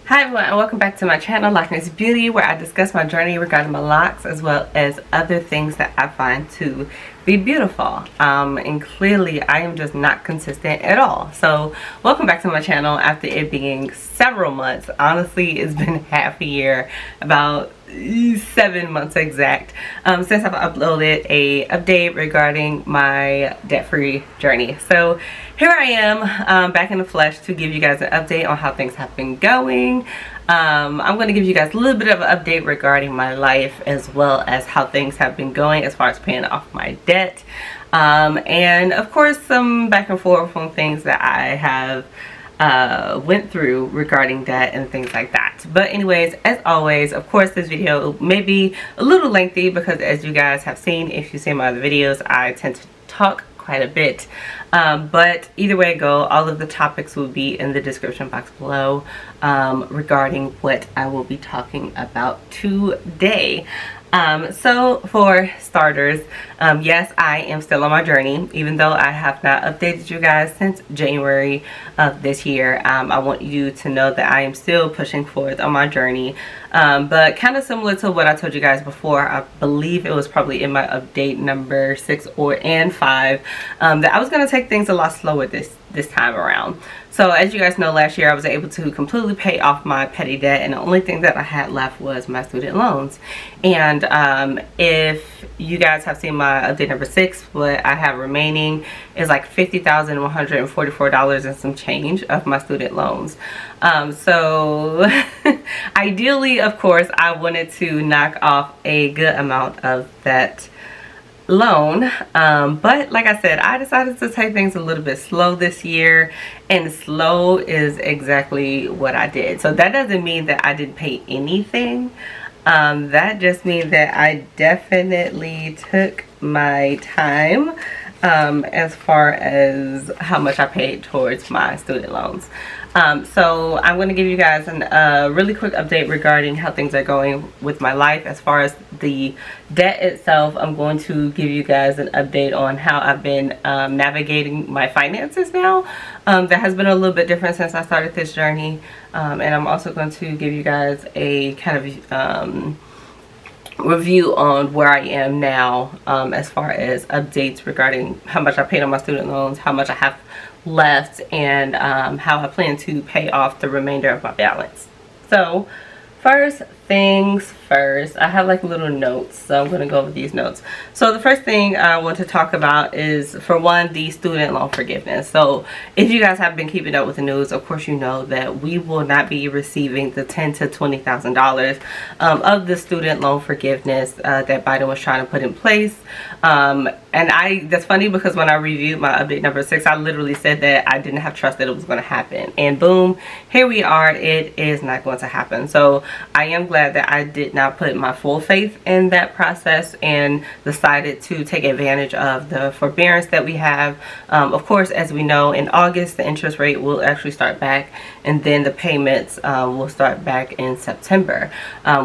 Hi everyone, and welcome back to my channel, Lockness Beauty, where I discuss my journey regarding my locks as well as other things that I find to be beautiful. And clearly I am just not consistent at all. So welcome back to my channel after it being several months. Honestly, it's been half a year, about 7 months exact, since I've uploaded a update regarding my debt-free journey. So here I am, back in the flesh to give you guys an update on how things have been going. I'm going to give you guys a little bit of an update regarding my life as well as how things have been going as far as paying off my debt, and of course some back and forth on things that I have went through regarding that and things like that. But anyways, as always, of course this video may be a little lengthy because, as you guys have seen if you've seen my other videos, I tend to talk quite a bit, but either way it go, all of the topics will be in the description box below regarding what I will be talking about today. So for starters, yes, I am still on my journey, even though I have not updated you guys since January of this year. I want you to know that I am still pushing forward on my journey, but kind of similar to what I told you guys before. I believe it was probably in my update number 6 and 5, that I was going to take things a lot slower this time around. So as you guys know, last year I was able to completely pay off my petty debt, and the only thing that I had left was my student loans. And if you guys have seen my update number 6, what I have remaining is like $50,144 and some change of my student loans. So ideally, of course, I wanted to knock off a good amount of that loan, but like I said, I decided to take things a little bit slow this year, and slow is exactly what I did. So that doesn't mean that I didn't pay anything. That just means that I definitely took my time as far as how much I paid towards my student loans. So I'm going to give you guys a really quick update regarding how things are going with my life. As far as the debt itself, I'm going to give you guys an update on how I've been navigating my finances now. That has been a little bit different since I started this journey, and I'm also going to give you guys a kind of review on where I am now, as far as updates regarding how much I paid on my student loans, how much I have left, and how I plan to pay off the remainder of my balance. So first things first, I have like little notes, so I'm going to go over these notes. So the first thing I want to talk about is, for one, the student loan forgiveness. So if you guys have been keeping up with the news, of course you know that we will not be receiving the $10,000 to $20,000 of the student loan forgiveness that Biden was trying to put in place. And that's funny because when I reviewed my update number 6, I literally said that I didn't have trust that it was going to happen, and boom, here we are. It is not going to happen. So I am glad that I did not put my full faith in that process and decided to take advantage of the forbearance that we have. Of course, as we know, in August the interest rate will actually start back, and then the payments will start back in September.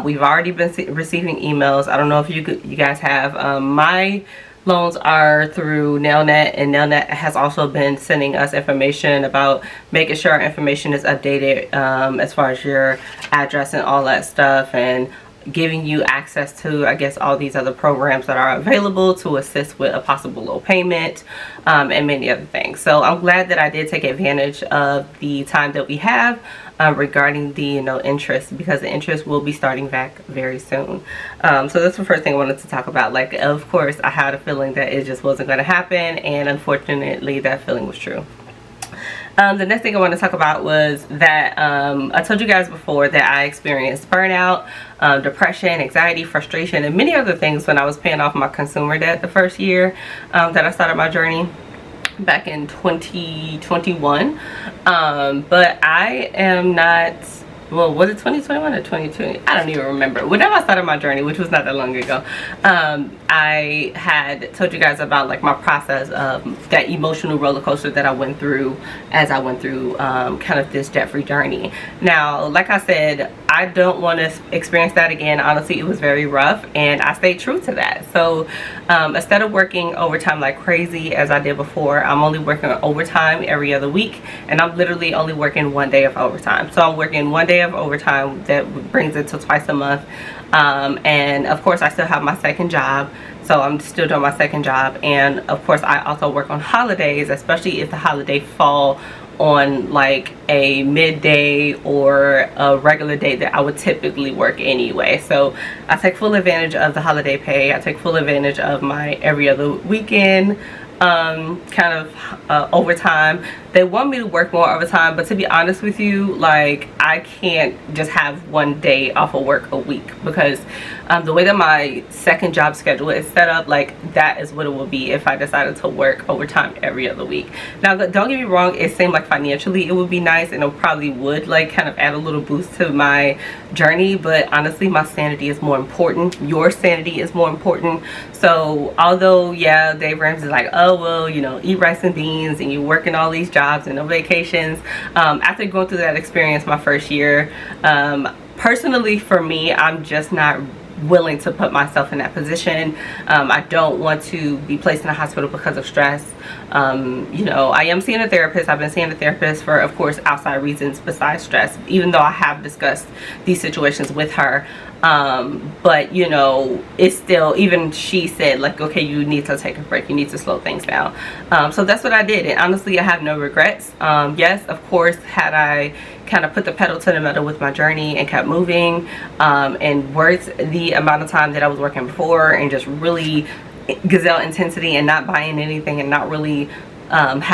We've already been receiving emails. I don't know if you guys have. My loans are through Nailnet, and Nailnet has also been sending us information about making sure our information is updated, as far as your address and all that stuff, and giving you access to, I guess, all these other programs that are available to assist with a possible low payment, and many other things. So I'm glad that I did take advantage of the time that we have regarding the interest, because the interest will be starting back very soon. So that's the first thing I wanted to talk about. Like, of course, I had a feeling that it just wasn't going to happen, and unfortunately that feeling was true. The next thing I want to talk about was that I told you guys before that I experienced burnout, depression, anxiety, frustration, and many other things when I was paying off my consumer debt the first year that I started my journey back in 2021. But I am not, well, was it 2021 or 2020? I don't even remember. Whenever I started my journey, which was not that long ago, I had told you guys about like my process of that emotional roller coaster that I went through as I went through kind of this debt-free journey. Now, like I said, I don't want to experience that again. Honestly, it was very rough, and I stayed true to that. So instead of working overtime like crazy as I did before, I'm only working overtime every other week, and I'm literally only working 1 day of overtime. So I'm working 1 day of overtime. That brings it to twice a month. And of course I still have my second job, so I'm still doing my second job. And of course I also work on holidays, especially if the holiday fall on like a midday or a regular day that I would typically work anyway. So I take full advantage of the holiday pay. I take full advantage of my every other weekend kind of overtime. They want me to work more overtime, but to be honest with you, like, I can't just have 1 day off of work a week, because the way that my second job schedule is set up, like, that is what it will be if I decided to work overtime every other week. Now don't get me wrong, it seemed like financially it would be nice, and it probably would like kind of add a little boost to my journey, but honestly my sanity is more important. Your sanity is more important. So although, yeah, Dave Ramsey is like, oh well, you know, eat rice and beans and you working all these jobs and no vacations, after going through that experience my first year, personally for me, I'm just not willing to put myself in that position. I don't want to be placed in a hospital because of stress. You know, I am seeing a therapist. I've been seeing a therapist for, of course, outside reasons besides stress, even though I have discussed these situations with her. But you know, it's still, even she said like, okay, you need to take a break, you need to slow things down. So that's what I did, and honestly I have no regrets. Yes, of course, had I kind of put the pedal to the metal with my journey and kept moving, and worked the amount of time that I was working before, and just really gazelle intensity and not buying anything and not really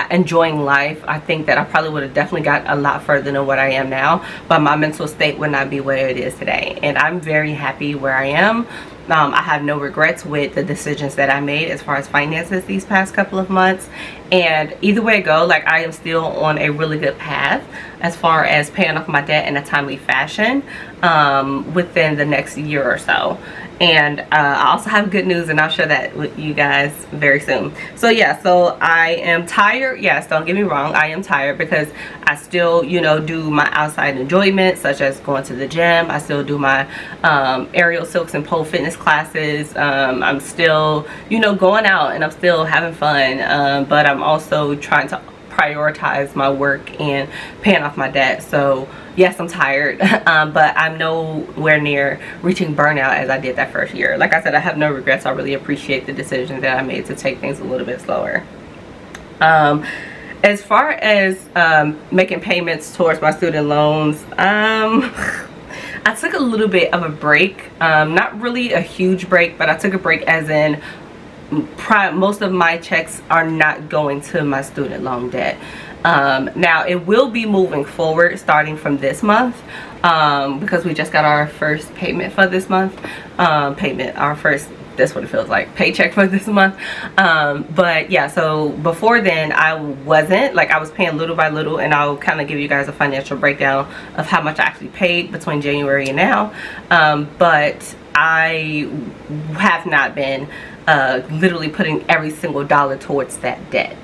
enjoying life, I think that I probably would have definitely got a lot further than what I am now, but my mental state would not be where it is today, and I'm very happy where I am. I have no regrets with the decisions that I made as far as finances these past couple of months, and either way it go, like, I am still on a really good path as far as paying off my debt in a timely fashion within the next year or so. And I also have good news, and I'll share that with you guys very soon. So yeah, so I am tired. Yes, don't get me wrong, I am tired, because I still, you know, do my outside enjoyment, such as going to the gym. I still do my aerial silks and pole fitness classes. I'm still, you know, going out, and I'm still having fun, but I'm also trying to prioritize my work and paying off my debt. So yes, I'm tired, but I'm nowhere near reaching burnout as I did that first year. Like I said, I have no regrets. I really appreciate the decision that I made to take things a little bit slower. As far as making payments towards my student loans, I took a little bit of a break. Not really a huge break, but I took a break as in most of my checks are not going to my student loan debt. Now it will be moving forward starting from this month, because we just got our first payment for this month. Our first, that's what it feels like, paycheck for this month. But yeah, so before then I wasn't, like, I was paying little by little, and I'll kind of give you guys a financial breakdown of how much I actually paid between January and now. But I have not been literally putting every single dollar towards that debt.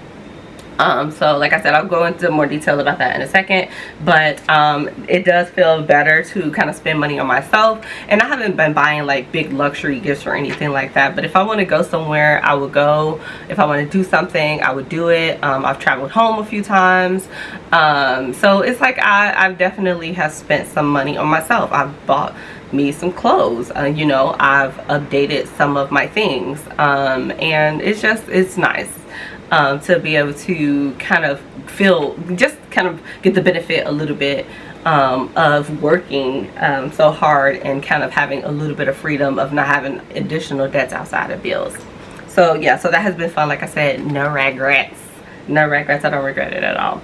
So like I said, I'll go into more detail about that in a second, but it does feel better to kind of spend money on myself. And I haven't been buying like big luxury gifts or anything like that, but if I want to go somewhere, I would go. If I want to do something, I would do it. I've traveled home a few times, so it's like I've definitely have spent some money on myself. I've bought me some clothes, you know, I've updated some of my things, and it's nice to be able to kind of get the benefit a little bit of working so hard, and kind of having a little bit of freedom of not having additional debts outside of bills. So yeah, so that has been fun. Like I said, no regrets. I don't regret it at all.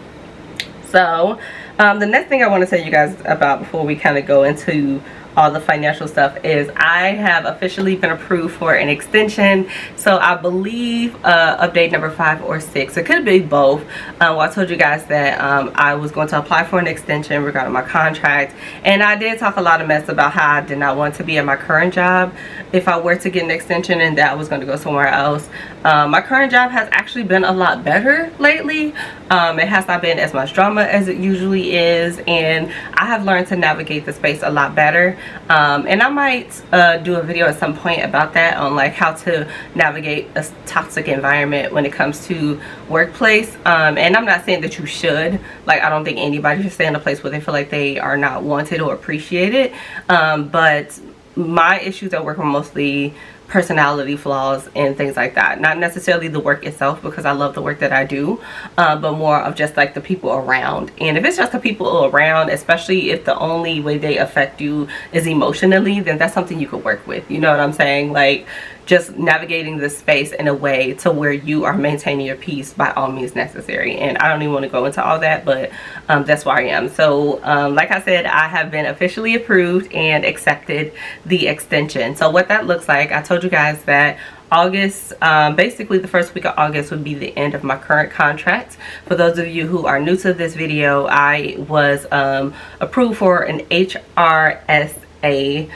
So the next thing I want to tell you guys about before we kind of go into all the financial stuff is I have officially been approved for an extension. So I believe update number 5 or 6. It could be both. Well, I told you guys that I was going to apply for an extension regarding my contract, and I did talk a lot of mess about how I did not want to be at my current job if I were to get an extension, and that I was going to go somewhere else. My current job has actually been a lot better lately. It has not been as much drama as it usually is, and I have learned to navigate the space a lot better. And I might do a video at some point about that, on like how to navigate a toxic environment when it comes to workplace. And I'm not saying that you should, like, I don't think anybody should stay in a place where they feel like they are not wanted or appreciated. But my issues at work are mostly personality flaws and things like that, not necessarily the work itself, because I love the work that I do, but more of just like the people around. And if it's just the people around, especially if the only way they affect you is emotionally, then that's something you could work with, you know what I'm saying? Like, just navigating the space in a way to where you are maintaining your peace by all means necessary. And I don't even want to go into all that, but that's where I am. So like I said, I have been officially approved and accepted the extension. So what that looks like, I told you guys that August, basically the first week of August would be the end of my current contract. For those of you who are new to this video, I was approved for an HRSA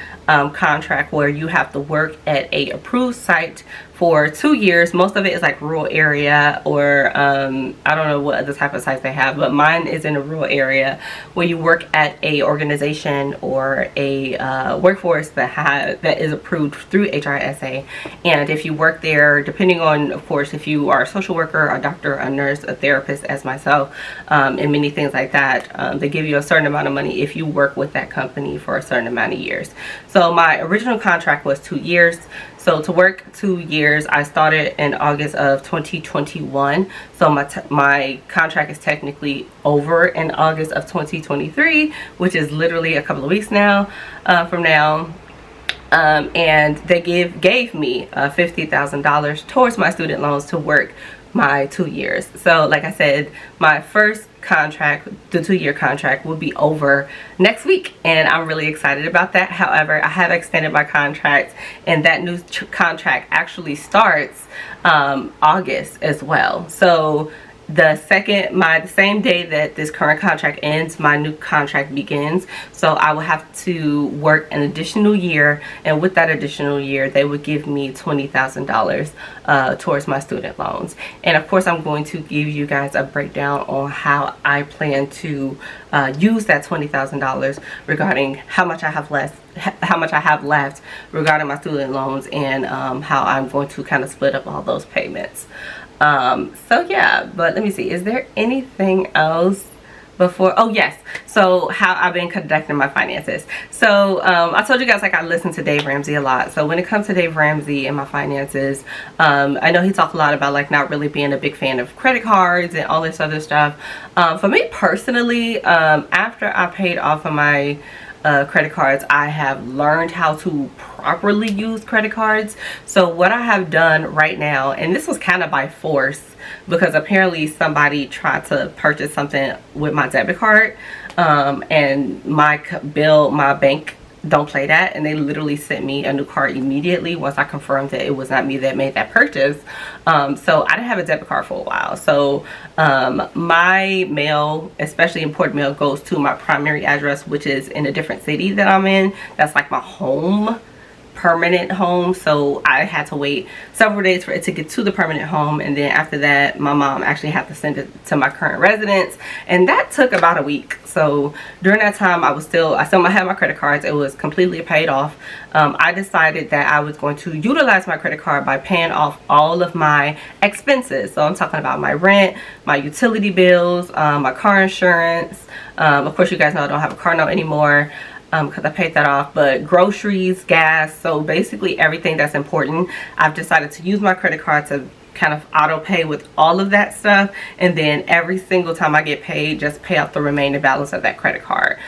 contract where you have to work at a approved site for 2 years. Most of it is like rural area, or I don't know what other type of sites they have, but mine is in a rural area where you work at a organization or a workforce that is approved through HRSA. And if you work there, depending on, of course, if you are a social worker, a doctor, a nurse, a therapist as myself, and many things like that, they give you a certain amount of money if you work with that company for a certain amount of years. So my original contract was 2 years. So to work 2 years, I started in August of 2021. So my contract is technically over in August of 2023, which is literally a couple of weeks now from now. And they gave me $50,000 towards my student loans to work my 2 years. So like I said, my first contract, the 2-year contract, will be over next week, and I'm really excited about that. However, I have extended my contract, and that new contract actually starts August as well. So the same day that this current contract ends, my new contract begins. So I will have to work an additional year, and with that additional year, they would give me $20,000 towards my student loans. And of course, I'm going to give you guys a breakdown on how I plan to use that $20,000 regarding how much I have left regarding my student loans, and how I'm going to kind of split up all those payments. So yeah, but let me see, is there anything else before? Oh yes, so how I've been conducting my finances. So I told you guys, like, I listen to Dave Ramsey a lot. So when it comes to Dave Ramsey and my finances, I know he talked a lot about like not really being a big fan of credit cards and all this other stuff. For me personally, after I paid off of my credit cards, I have learned how to properly use credit cards. So what I have done right now, and this was kind of by force, because apparently somebody tried to purchase something with my debit card, and my bank don't play that, and they literally sent me a new card immediately once I confirmed that it was not me that made that purchase. So I didn't have a debit card for a while. So my mail, especially important mail, goes to my primary address, which is in a different city that I'm in. That's like my home, permanent home. So I had to wait several days for it to get to the permanent home, and then after that my mom actually had to send it to my current residence, and that took about a week. So during that time, I still had my credit cards. It was completely paid off. I decided that I was going to utilize my credit card by paying off all of my expenses. So I'm talking about my rent, my utility bills, my car insurance. Of course, you guys know I don't have a car note anymore, because I paid that off, but groceries, gas, so basically everything that's important, I've decided to use my credit card to kind of auto pay with all of that stuff, and then every single time I get paid, just pay out the remaining balance of that credit card.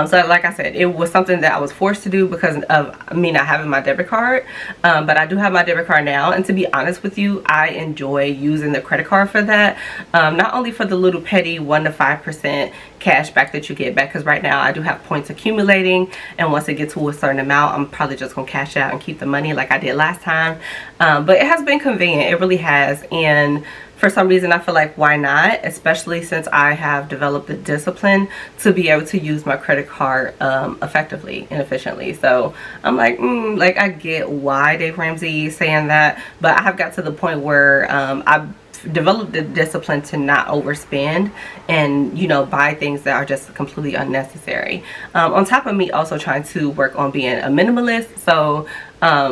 So like I said, it was something that I was forced to do because of me not having my debit card, but I do have my debit card now, and to be honest with you, I enjoy using the credit card for that, not only for the little petty 1 to 5% cash back that you get back, because right now I do have points accumulating, and once it gets to a certain amount, I'm probably just gonna cash out and keep the money like I did last time. But it has been convenient, it really has. And for some reason I feel like, why not, especially since I have developed the discipline to be able to use my credit card effectively and efficiently. So I'm like, like, I get why Dave Ramsey is saying that, but I have got to the point where I've developed the discipline to not overspend and, you know, buy things that are just completely unnecessary. On top of me also trying to work on being a minimalist. So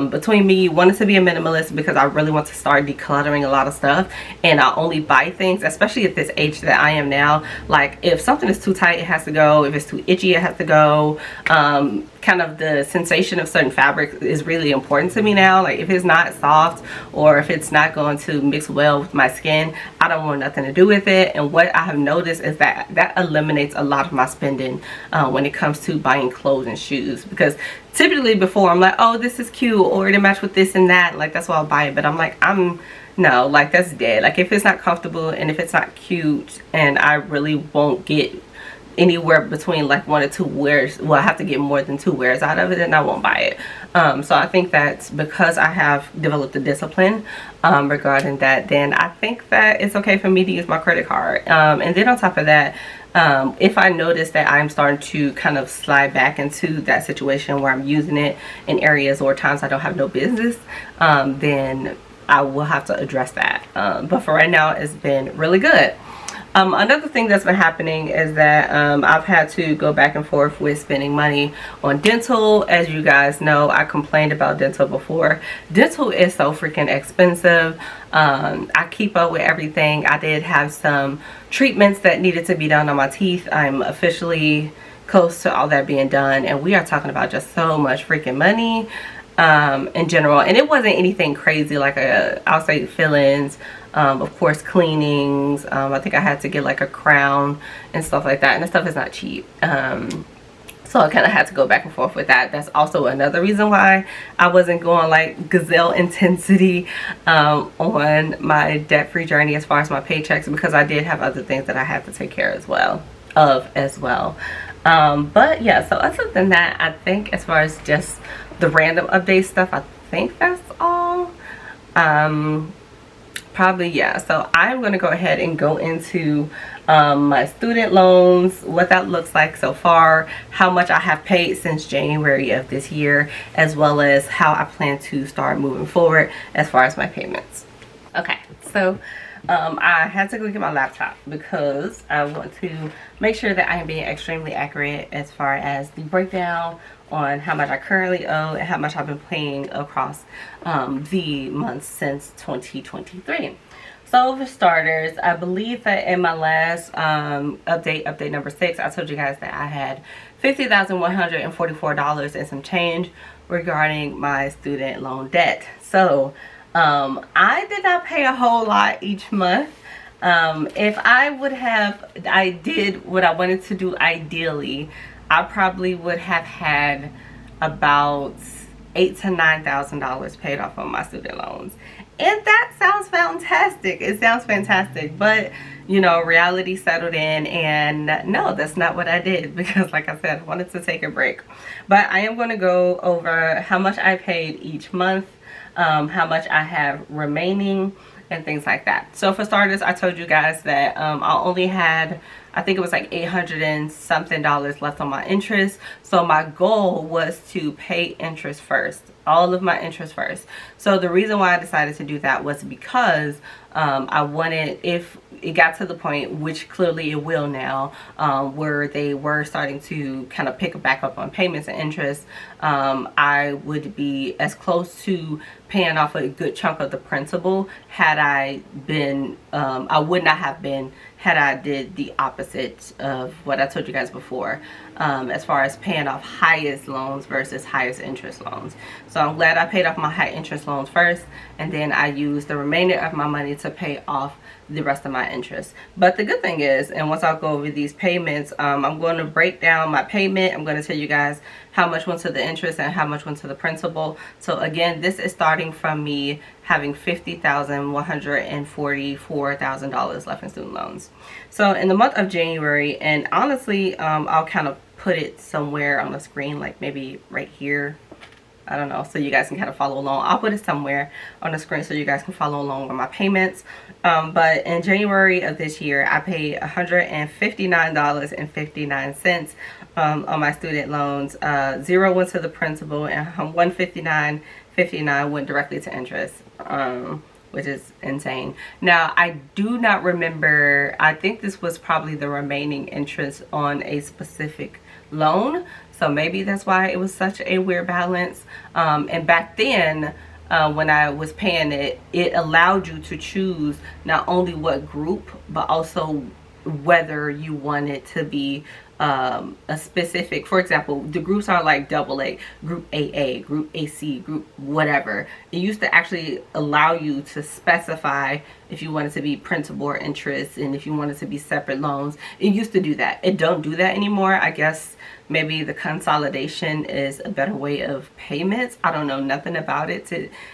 between me wanting to be a minimalist because I really want to start decluttering a lot of stuff, and I only buy things, especially at this age that I am now, like if something is too tight, it has to go. If it's too itchy, it has to go. Kind of the sensation of certain fabric is really important to me now. Like if it's not soft or if it's not going to mix well with my skin, I don't want nothing to do with it. And what I have noticed is that that eliminates a lot of my spending when it comes to buying clothes and shoes, because typically before I'm like, oh, this is cute, or it'll match with this and that, like that's why I'll buy it. But I'm like, no, like that's dead. Like if it's not comfortable and if it's not cute and I really won't get anywhere between like 1 or 2 wears, well, I have to get more than 2 wears out of it, and I won't buy it. So I think that because I have developed the discipline regarding that, then I think that it's okay for me to use my credit card. And then on top of that, if I notice that I'm starting to kind of slide back into that situation where I'm using it in areas or times I don't have no business, then I will have to address that. But for right now, it's been really good. Another thing that's been happening is that I've had to go back and forth with spending money on dental. As you guys know, I complained about dental before. Dental is so freaking expensive. I keep up with everything. I did have some treatments that needed to be done on my teeth. I'm officially close to all that being done, and we are talking about just so much freaking money in general. And it wasn't anything crazy, like I'll say fillings, of course cleanings. I think I had to get like a crown and stuff like that, and the stuff is not cheap. So I kind of had to go back and forth with that. That's also another reason why I wasn't going like gazelle intensity on my debt-free journey as far as my paychecks, because I did have other things that I had to take care as well. But yeah, so other than that, I think as far as just the random update stuff, I think that's all. Probably, yeah. So I'm going to go ahead and go into my student loans, what that looks like so far, how much I have paid since January of this year, as well as how I plan to start moving forward as far as my payments. Okay, so I had to go get my laptop because I want to make sure that I am being extremely accurate as far as the breakdown on how much I currently owe and how much I've been paying across the months since 2023. So for starters, I believe that in my last update number 6, I told you guys that I had $50,144 and some change regarding my student loan debt. So I did not pay a whole lot each month. If I did what I wanted to do ideally, I probably would have had about $8,000 to $9,000 paid off on my student loans. And that sounds fantastic. It sounds fantastic. But, you know, reality settled in, and no, that's not what I did, because like I said, I wanted to take a break. But I am going to go over how much I paid each month, how much I have remaining, and things like that. So for starters, I told you guys that I only had, I think it was like $800 and something left on my interest. So my goal was to pay interest first, all of my interest first. So the reason why I decided to do that was because I wanted, if it got to the point, which clearly it will now, where they were starting to kind of pick back up on payments and interest, I would be as close to paying off a good chunk of the principal had I been, I would not have been had I did the opposite of what I told you guys before, as far as paying off highest loans versus highest interest loans. So I'm glad I paid off my high interest loans first, and then I used the remainder of my money to pay off the rest of my interest. But the good thing is, and once I'll go over these payments, I'm going to break down my payment. I'm going to tell you guys how much went to the interest and how much went to the principal. So again, this is starting from me having $50,144 left in student loans. So in the month of January, and honestly, I'll kind of put it somewhere on the screen, like maybe right here. I don't know, so you guys can kind of follow along. I'll put it somewhere on the screen so you guys can follow along with my payments. But in January of this year, I paid $159.59 on my student loans. $0 went to the principal, and $159.59 went directly to interest, which is insane. Now, I do not remember, I think this was probably the remaining interest on a specific loan, so maybe that's why it was such a weird balance. And back then, when I was paying it, it allowed you to choose not only what group, but also whether you wanted to be a specific, for example, the groups are like AA, group AA, group AC, group whatever. It used to actually allow you to specify if you wanted to be principal or interest, and if you wanted to be separate loans. It used to do that. It don't do that anymore. I guess maybe the consolidation is a better way of payments. I don't know nothing about it,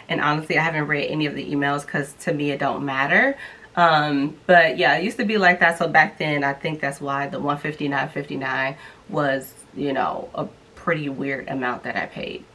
and honestly I haven't read any of the emails because to me it don't matter. But yeah, it used to be like that. So back then, I think that's why the $159.59 was, you know, a pretty weird amount that I paid.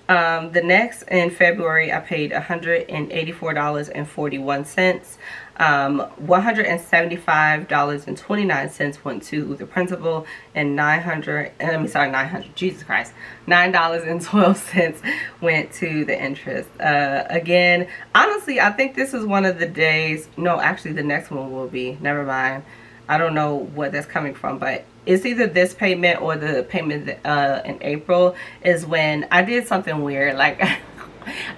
The next, in February, I paid $184.41. $175.29 went to the principal, and $912 went to the interest. Again, honestly, I think this is one of the days, no, actually the next one will be, never mind. I don't know what that's coming from, but it's either this payment or the payment in April is when I did something weird. Like,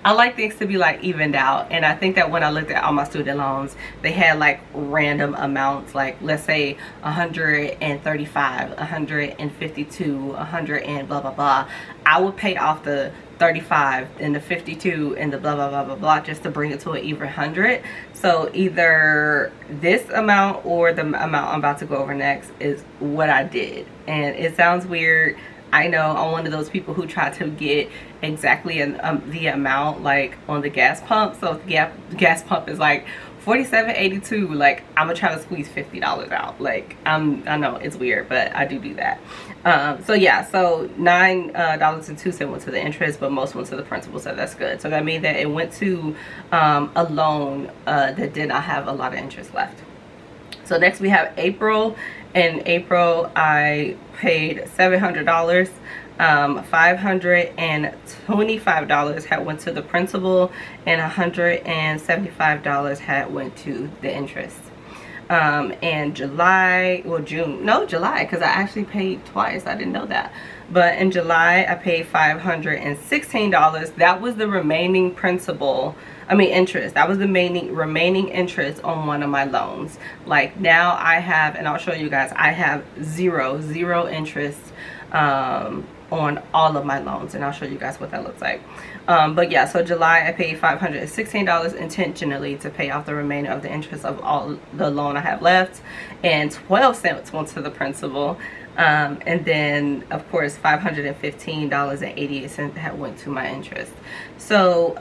I like things to be like evened out, and I think that when I looked at all my student loans, they had like random amounts, like let's say 135, 152, 100 and blah blah blah. I would pay off the 35 and the 52 and the blah blah blah blah blah just to bring it to an even 100. So either this amount or the amount I'm about to go over next is what I did, and it sounds weird. I know I'm one of those people who try to get exactly the amount like on the gas pump. So if the gas pump is like $47.82, like I'm gonna try to squeeze $50 out. Like I know it's weird, but I do that. So yeah, so $9.02 went to the interest, but most went to the principal, so that's good. So that means that it went to a loan that did not have a lot of interest left. So next we have April. In April, I paid $700. $525 had went to the principal, and $175 had went to the interest. And July, well July, because I actually paid twice. I didn't know that. But in July, I paid $516. That was the remaining interest. That was the remaining interest on one of my loans. Like now I have, and I'll show you guys, I have zero interest on all of my loans, and I'll show you guys what that looks like. But yeah, so July I paid $516 intentionally to pay off the remainder of the interest of all the loan I have left, and 12 cents went to the principal. And then of course $515.88 that went to my interest. So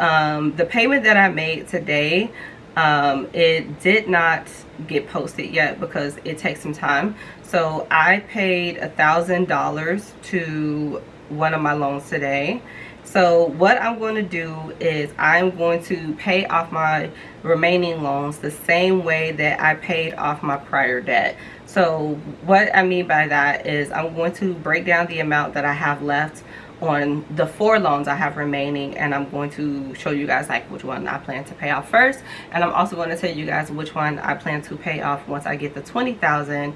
the payment that I made today, it did not get posted yet because it takes some time. So I paid $1,000 to one of my loans today. So what I'm going to do is I'm going to pay off my remaining loans the same way that I paid off my prior debt. So what I mean by that is I'm going to break down the amount that I have left on the 4 loans I have remaining, and I'm going to show you guys like which one I plan to pay off first, and I'm also going to tell you guys which one I plan to pay off once I get the $20,000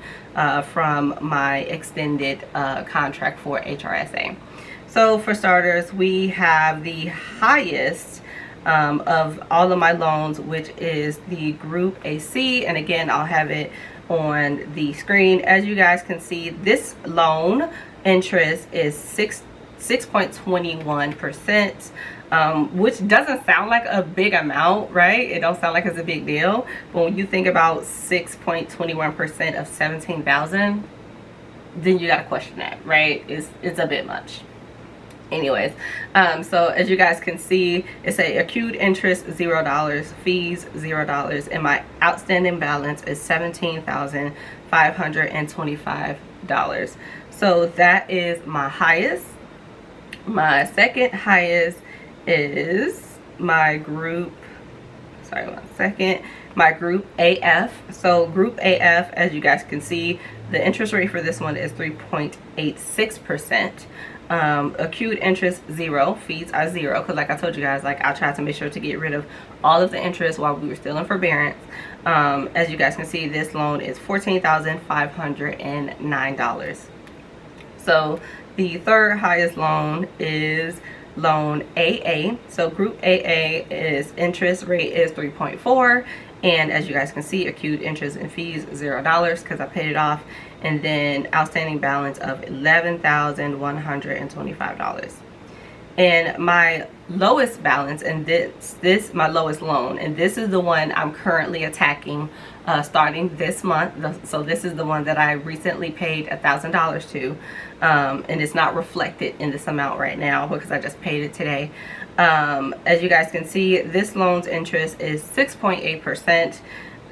from my extended contract for HRSA. So for starters, we have the highest of all of my loans, which is the group AC, and again I'll have it on the screen. As you guys can see, this loan interest is 6.21%, which doesn't sound like a big amount, right? It don't sound like it's a big deal, but when you think about 6.21% of 17,000, then you gotta question that, right? It's a bit much. Anyways, so as you guys can see, it's a accrued interest $0, fees $0, and my outstanding balance is $17,525. So that is my highest My second highest is my group, sorry, 1 second, my group AF. So group AF, as you guys can see, the interest rate for this one is 3.86%. Accrued interest 0, fees are 0, because like I told you guys, like I tried to make sure to get rid of all of the interest while we were still in forbearance. As you guys can see, this loan is $14,509. So the third highest loan is loan AA. So group AA is interest rate is 3.4, and as you guys can see, accrued interest and fees $0 because I paid it off, and then outstanding balance of $11,125. And my lowest balance, and this my lowest loan, and this is the one I'm currently attacking starting this month. So this is the one that I recently paid $1,000 to, and it's not reflected in this amount right now because I just paid it today. As you guys can see, this loan's interest is 6.8%.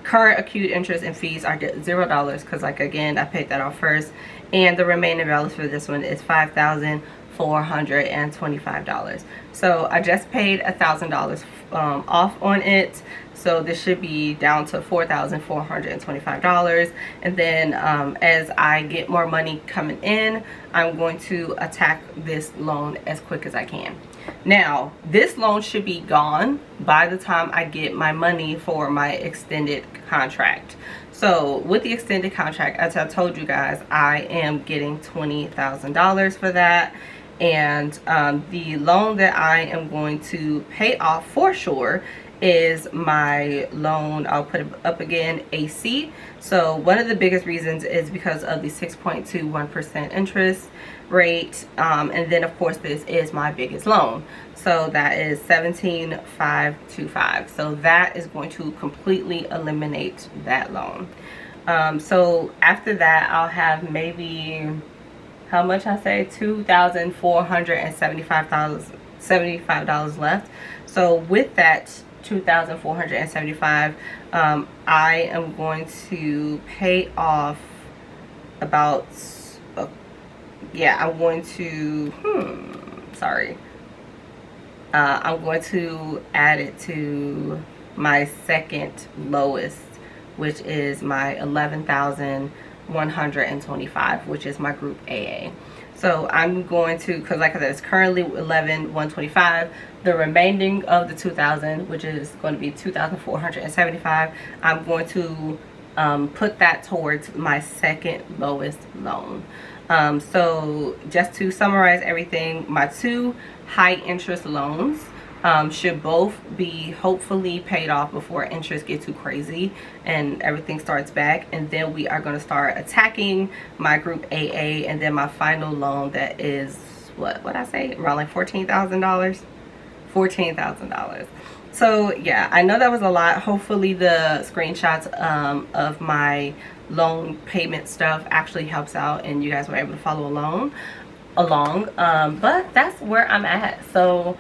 Current accrued interest and fees are $0 because, like, again, I paid that off first, and the remaining balance for this one is $5,425. So I just paid $1,000 off on it, so this should be down to $4,425. And then as I get more money coming in, I'm going to attack this loan as quick as I can. Now, this loan should be gone by the time I get my money for my extended contract. So with the extended contract, as I told you guys, I am getting $20,000 for that. And the loan that I am going to pay off for sure is my loan, I'll put it up again, AC. So one of the biggest reasons is because of the 6.21% interest rate, and then of course this is my biggest loan, so that is $17,525. so that is going to completely eliminate that loan. So after that, I'll have maybe, how much I say, $2,475 left. So with that $2,475, I am going to pay off about I'm going to I'm going to add it to my second lowest, which is my $11,125, which is my group AA. So I'm going to, because like I said, it's currently $11,125. The remaining of the $2,000, which is going to be $2,475, I'm going to put that towards my second lowest loan. So just to summarize everything, my two high interest loans should both be hopefully paid off before interest gets too crazy and everything starts back, and then we are going to start attacking my group AA, and then my final loan that is what I say, around like $14,000. So yeah, I know that was a lot. Hopefully the screenshots of my loan payment stuff actually helps out and you guys were able to follow along. But that's where I'm at. So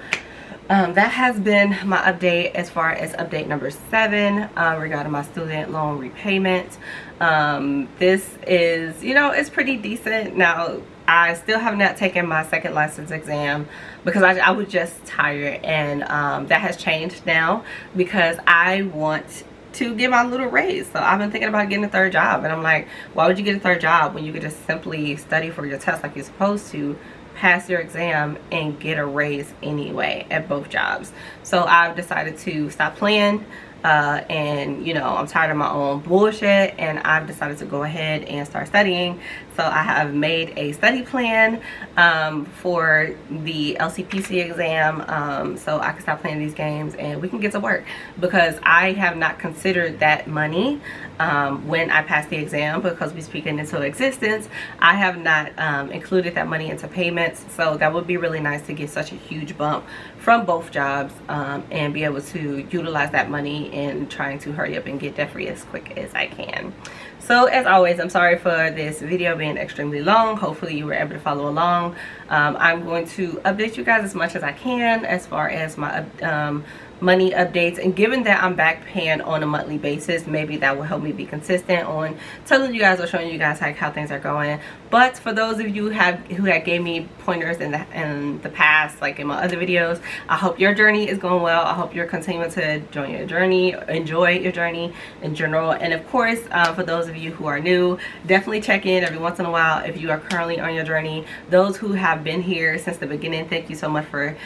that has been my update as far as update number 7 regarding my student loan repayment. This is, you know, it's pretty decent. Now, I still have not taken my second license exam because I was just tired, and that has changed now because I want to get my little raise. So I've been thinking about getting a third job, and I'm like, why would you get a third job when you could just simply study for your test like you're supposed to, pass your exam, and get a raise anyway at both jobs? So I've decided to stop playing, and you know, I'm tired of my own bullshit, and I've decided to go ahead and start studying. So I have made a study plan for the LCPC exam, so I can stop playing these games and we can get to work, because I have not considered that money when I pass the exam, because we speak it into existence. I have not included that money into payments, so that would be really nice to get such a huge bump from both jobs, and be able to utilize that money in trying to hurry up and get debt free as quick as I can. So as always, I'm sorry for this video being extremely long. Hopefully you were able to follow along. I'm going to update you guys as much as I can as far as my money updates, and given that I'm back paying on a monthly basis, maybe that will help me be consistent on telling you guys or showing you guys like how things are going. But for those of you who had gave me pointers in the past, like in my other videos, I hope your journey is going well. I hope you're continuing to enjoy your journey in general. And of course, for those of you who are new, definitely check in every once in a while if you are currently on your journey. Those who have been here since the beginning, thank you so much for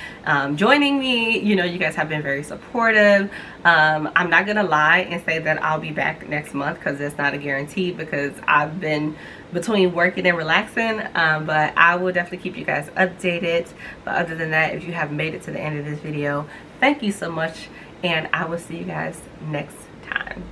joining me. You know, you guys have been very supportive. I'm not gonna lie and say that I'll be back next month, because it's not a guarantee, because I've been between working and relaxing, but I will definitely keep you guys updated. But other than that, if you have made it to the end of this video, thank you so much, and I will see you guys next time.